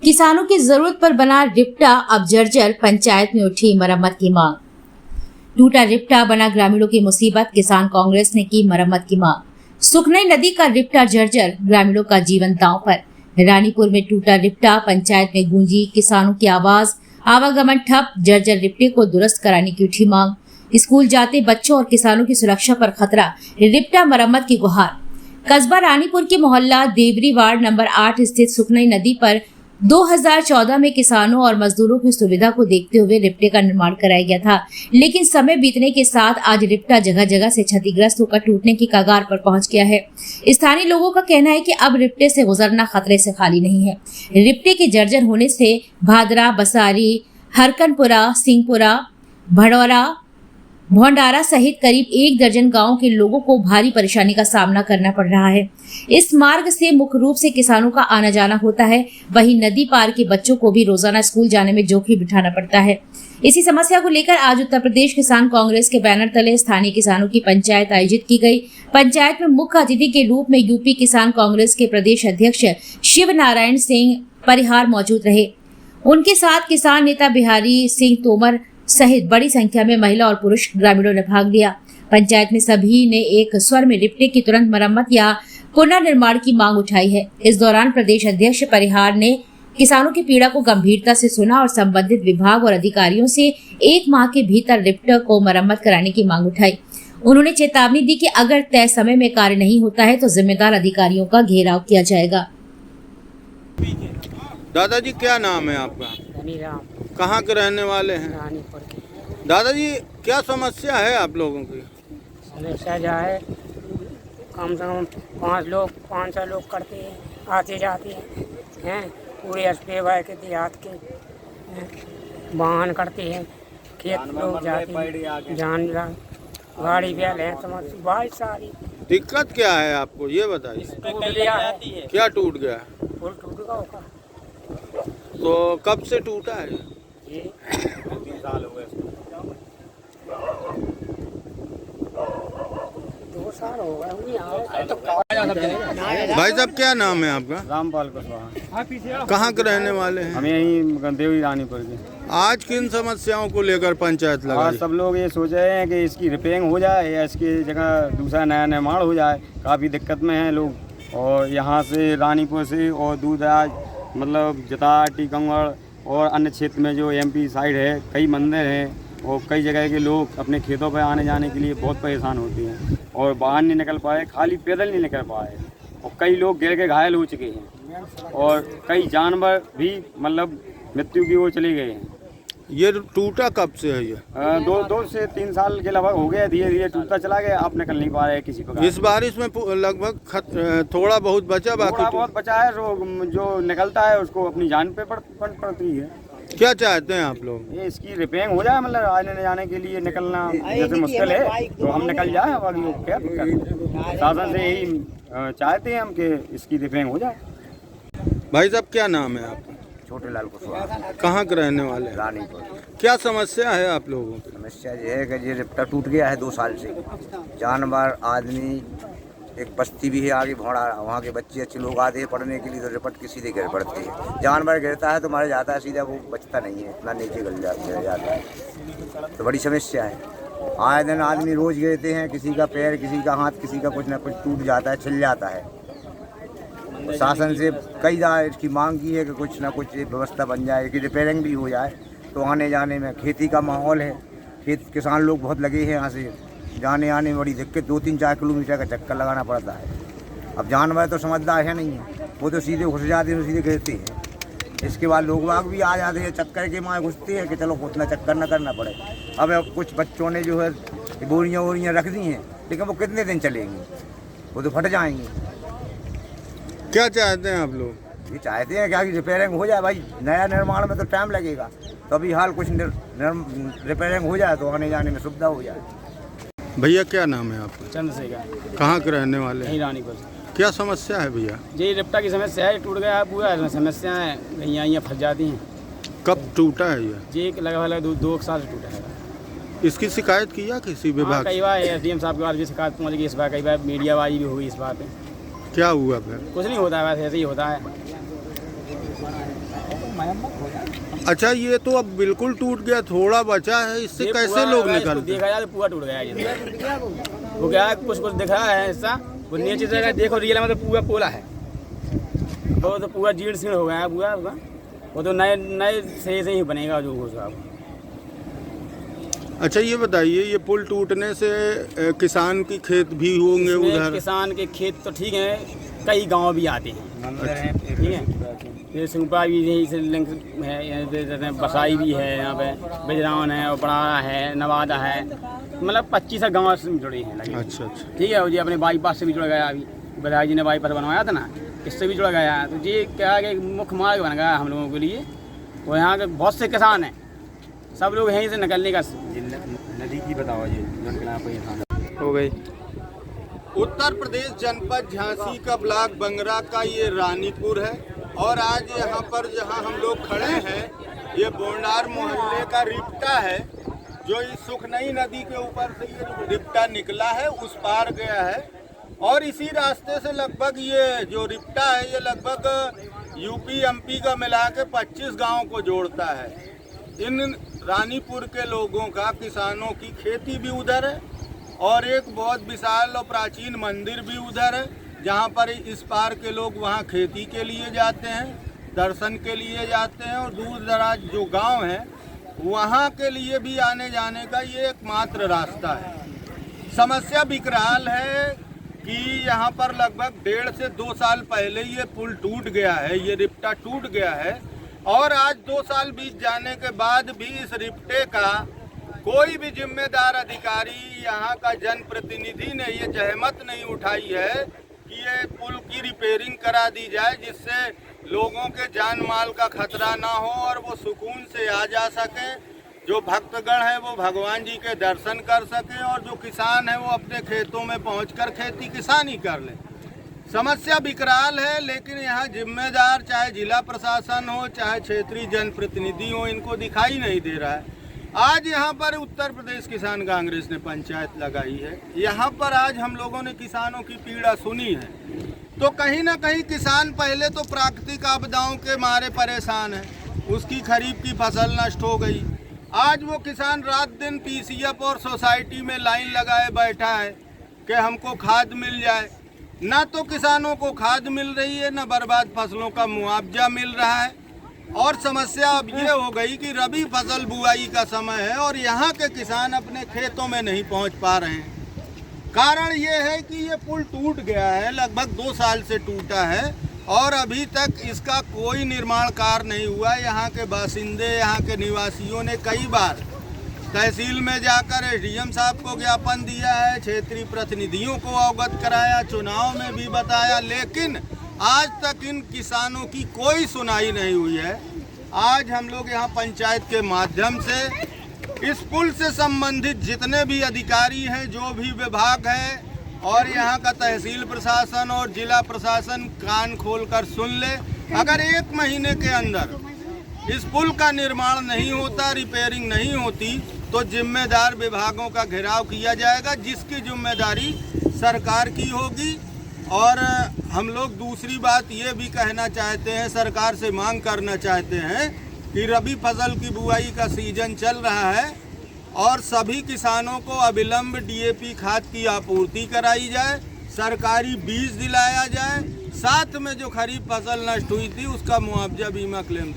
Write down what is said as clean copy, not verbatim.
किसानों की जरूरत पर बना रिप्टा अब जर्जर, पंचायत में उठी मरम्मत की मांग। टूटा रिप्टा बना ग्रामीणों की मुसीबत, किसान कांग्रेस ने की मरम्मत की मांग। सुखनई नदी का रिप्टा जर्जर, ग्रामीणों का जीवन दांव पर। रानीपुर में टूटा रिप्टा, पंचायत में गूंजी किसानों की आवाज। आवागमन ठप, जर्जर रिप्टे को दुरुस्त कराने की उठी मांग। स्कूल जाते बच्चों और किसानों की सुरक्षा पर खतरा, रिप्टा मरम्मत की गुहार। कस्बा रानीपुर के मोहल्ला देवरी वार्ड नंबर 8 स्थित सुखनई नदी पर 2014 में किसानों और मजदूरों की सुविधा को देखते हुए रिप्टे का निर्माण कराया गया था, लेकिन समय बीतने के साथ आज रिप्टा जगह जगह से क्षतिग्रस्त होकर टूटने की कगार पर पहुंच गया है। स्थानीय लोगों का कहना है कि अब रिप्टे से गुजरना खतरे से खाली नहीं है। रिप्टे के जर्जर होने से भादरा, बसारी, हरकनपुरा, सिंहपुरा, भड़ौरा, भोंडारा सहित करीब 1 दर्जन गांवों के लोगों को भारी परेशानी का सामना करना पड़ रहा है। इस मार्ग से मुख्य रूप से किसानों का आना जाना होता है, वहीं नदी पार के बच्चों को भी रोजाना स्कूल जाने में जोखिम उठाना पड़ता है। इसी समस्या को लेकर आज उत्तर प्रदेश किसान कांग्रेस के बैनर तले स्थानीय किसानों की पंचायत आयोजित की गई। पंचायत में मुख्य अतिथि के रूप में यूपी किसान कांग्रेस के प्रदेश अध्यक्ष शिव नारायण सिंह परिहार मौजूद रहे। उनके साथ किसान नेता बिहारी सिंह तोमर सहित बड़ी संख्या में महिला और पुरुष ग्रामीणों ने भाग लिया। पंचायत में सभी ने एक स्वर में रिप्टे की तुरंत मरम्मत या पुनर्निर्माण की मांग उठाई है। इस दौरान प्रदेश अध्यक्ष परिहार ने किसानों की पीड़ा को गंभीरता से सुना और संबंधित विभाग और अधिकारियों से 1 माह के भीतर रिप्टे को मरम्मत कराने की मांग उठाई। उन्होंने चेतावनी दी कि अगर तय समय में कार्य नहीं होता है तो जिम्मेदार अधिकारियों का घेराव किया जाएगा। दादाजी, क्या नाम है आपका? कहाँ के रहने वाले हैं? रानीपुर के। दादाजी, क्या समस्या है आप लोगों की? समस्या जो है, कम से कम 500 लोग करते हैं, आते जाते हैं पूरे अस्पेवा के देहात के वाहन करते हैं, खेत लोग जाते हैं, जान गाड़ी भी है, समस्या बहुत सारी। दिक्कत क्या है आपको, ये बताइए। टूट गया है। क्या टूट गया? पुल टूट गया होगा। तो कब से टूटा है? ये 3 साल हो गए। 2 साल हो गए। भाई साहब, क्या नाम है आपका? रामपाल कुशवाहा। कहाँ के रहने वाले हैं? हम यहीं देवरी रानीपुर के। आज किन समस्याओं को लेकर पंचायत आज लगाई? सब लोग ये सोच रहे हैं कि इसकी रिपेयरिंग हो जाए या इसकी जगह दूसरा नया निर्माण हो जाए। काफ़ी दिक्कत में हैं लोग, और यहाँ से रानीपुर से और दूरदराज मतलब जतार, टीकमगढ़ और अन्य क्षेत्र में जो एमपी साइड है, कई मंदिर हैं और कई जगह के लोग अपने खेतों पर आने जाने के लिए बहुत परेशान होते हैं और बाहर नहीं निकल पाए, खाली पैदल नहीं निकल पाए, और कई लोग गिर के घायल हो चुके हैं और कई जानवर भी मतलब मृत्यु की ओर चले गए हैं। ये टूटा कब से है? ये 2 से 3 साल के लगभग हो गया, धीरे धीरे टूटता चला गया। आप निकल नहीं पा रहे किसी प्रकार। इस बारिश में लगभग थोड़ा बहुत बचा, थोड़ा बाकी बहुत बचा है। जो निकलता है उसको अपनी जान पे पड़ती है। क्या चाहते हैं आप लोग? ये इसकी रिपेयरिंग हो जाए, मतलब आने जाने के लिए निकलना जैसे मुश्किल है तो हम निकल जाए। अब आगे क्या दिक्कत? शासन से यही चाहते हैं हम कि इसकी रिपेयरिंग हो जाए। भाई साहब, क्या नाम है आपका? छोटे लाल कुशवाहा। कहाँ के रहने वाले हैं? रानीपुर। क्या समस्या है आप लोगों की? समस्या ये है कि ये रिप्टा टूट गया है 2 साल से। जानवर, आदमी, एक बस्ती भी है आगे भोड़ा, वहाँ के बच्चे अच्छे लोग आते हैं पढ़ने के लिए तो रिपट के सीधे गिर पड़ते हैं। जानवर गिरता है तो मारा जाता है सीधा, वो बचता नहीं है, इतना नीचे गिर जाता है। तो बड़ी समस्या है। आए दिन आदमी रोज गिरते हैं, किसी का पैर, किसी का हाथ, किसी का कुछ ना कुछ टूट जाता है, छिल जाता है। शासन से कई बार इसकी मांग की है कि कुछ ना कुछ व्यवस्था बन जाए कि रिपेयरिंग भी हो जाए, तो आने जाने में खेती का माहौल है, किसान लोग बहुत लगे हैं, यहाँ से जाने आने में बड़ी दिक्कत, 2-3-4 किलोमीटर का चक्कर लगाना पड़ता है। अब जानवर तो समझदार है नहीं है, वो तो सीधे घुस जाते हैं, सीधे गिरते हैं। इसके बाद लोग बाग भी आ जाते हैं, चक्कर के मारे घुसते हैं कि चलो उतना चक्कर न करना पड़े। अब कुछ बच्चों ने जो है बोरियाँ रख दी हैं, लेकिन वो कितने दिन चलेंगी, वो तो फट जाएंगी। क्या चाहते हैं आप लोग? ये चाहते हैं क्या कि रिपेयरिंग हो जाए। भाई नया निर्माण में तो टाइम लगेगा, तो अभी हाल कुछ रिपेयरिंग हो जाए तो आने जाने में सुविधा हो जाए। भैया, क्या नाम है आपका? चंद्रशेखर। कहाँ के रहने वाले हैं? रानीपुर। क्या समस्या है भैया? ये रिप्टा की समस्या है, टूट गया है पूरा। समस्याएं गैया फंस जाती हैं। कब टूटा है ये? ये लगभग 2 साल से टूटा है। इसकी शिकायत किया किसी विभाग? कई बार SDM साहब के पास भी शिकायत पहुँच गई इस बार, कई बार मीडियाबाजी भी हुई इस बात पे। क्या हुआ फिर? कुछ नहीं होता है, बस ऐसे ही होता है। मरम्मत हो जाए। अच्छा, ये तो अब बिल्कुल टूट गया, थोड़ा बचा है, इससे कैसे लोग निकलते? देखा जाए तो पूरा टूट गया ये वो क्या है, कुछ कुछ दिखा है हिस्सा, वो नीचे से देखो रियल में तो पूरा पोला है, वो तो पूरा जीर्ण शीर्ण हो गया है पूरा, वो तो नए नए से ही बनेगा जो होगा। अच्छा, ये बताइए, ये पुल टूटने से किसान की खेत भी होंगे उधर? किसान के खेत तो ठीक है, कई गांव भी आते हैं, ठीक है, ये सुपा भी यही से लिंक है, बसाई भी है यहाँ पे, बिजरावन है, उपड़ा है, नवादा है, मतलब 25 गाँव से जुड़े हैं लगे। अच्छा अच्छा, ठीक है, और ये अपने बाईपास से भी जुड़ गया, अभी विधायक जी ने बाईपास बनवाया था ना, इससे भी जुड़ गया है। तो ये क्या है कि मुख्य मार्ग बन गया हम लोगों के लिए, और यहाँ के बहुत से किसान हैं, सब लोग यहीं से निकलने का। नदी की बताओ ये हो गई। उत्तर प्रदेश जनपद झांसी का ब्लॉक बंगरा का ये रानीपुर है, और आज यहाँ पर जहाँ हम लोग खड़े हैं, ये बोंडार मोहल्ले का रिप्टा है, जो इस सुखनई नदी के ऊपर से ये रिप्टा निकला है, उस पार गया है, और इसी रास्ते से लगभग ये जो रिप्टा है, ये लगभग यूपी एमपी का मिला के 25 गाँव को जोड़ता है। इन रानीपुर के लोगों का, किसानों की खेती भी उधर है, और एक बहुत विशाल और प्राचीन मंदिर भी उधर है, जहाँ पर इस पार के लोग वहाँ खेती के लिए जाते हैं, दर्शन के लिए जाते हैं, और दूर दराज जो गांव हैं वहाँ के लिए भी आने जाने का ये एकमात्र रास्ता है। समस्या विकराल है कि यहाँ पर लगभग 1.5 से 2 साल पहले ये पुल टूट गया है, ये रिप्टा टूट गया है, और आज 2 साल बीत जाने के बाद भी इस रिप्टे का कोई भी जिम्मेदार अधिकारी, यहाँ का जनप्रतिनिधि ने ये जहमत नहीं उठाई है कि ये पुल की रिपेयरिंग करा दी जाए, जिससे लोगों के जान माल का खतरा ना हो और वो सुकून से आ जा सके, जो भक्तगण हैं वो भगवान जी के दर्शन कर सकें, और जो किसान हैं वो अपने खेतों में पहुंचकर खेती किसानी कर लें। समस्या विकराल है, लेकिन यहाँ जिम्मेदार चाहे जिला प्रशासन हो, चाहे क्षेत्रीय जनप्रतिनिधि हो, इनको दिखाई नहीं दे रहा है। आज यहाँ पर उत्तर प्रदेश किसान कांग्रेस ने पंचायत लगाई है, यहाँ पर आज हम लोगों ने किसानों की पीड़ा सुनी है। तो कहीं ना कहीं किसान पहले तो प्राकृतिक आपदाओं के मारे परेशान है, उसकी खरीफ की फसल नष्ट हो गई। आज वो किसान रात दिन पीसीएफ और सोसाइटी में लाइन लगाए बैठा है कि हमको खाद मिल जाए। ना तो किसानों को खाद मिल रही है, ना बर्बाद फसलों का मुआवजा मिल रहा है, और समस्या अब ये हो गई कि रबी फसल बुआई का समय है और यहाँ के किसान अपने खेतों में नहीं पहुँच पा रहे हैं। कारण ये है कि ये पुल टूट गया है, लगभग 2 साल से टूटा है, और अभी तक इसका कोई निर्माण कार्य नहीं हुआ। यहाँ के बासिंदे, यहाँ के निवासियों ने कई बार तहसील में जाकर एसडीएम साहब को ज्ञापन दिया है, क्षेत्रीय प्रतिनिधियों को अवगत कराया, चुनाव में भी बताया, लेकिन आज तक इन किसानों की कोई सुनाई नहीं हुई है। आज हम लोग यहाँ पंचायत के माध्यम से इस पुल से संबंधित जितने भी अधिकारी हैं, जो भी विभाग है, और यहाँ का तहसील प्रशासन और जिला प्रशासन कान खोलकर सुन ले। अगर 1 महीने के अंदर इस पुल का निर्माण नहीं होता, रिपेयरिंग नहीं होती, तो जिम्मेदार विभागों का घेराव किया जाएगा, जिसकी जिम्मेदारी सरकार की होगी। और हम लोग दूसरी बात ये भी कहना चाहते हैं, सरकार से मांग करना चाहते हैं कि रबी फसल की बुआई का सीजन चल रहा है और सभी किसानों को अविलंब डीएपी खाद की आपूर्ति कराई जाए, सरकारी बीज दिलाया जाए, साथ में जो खरीफ फसल नष्ट हुई थी उसका मुआवजा बीमा क्लेम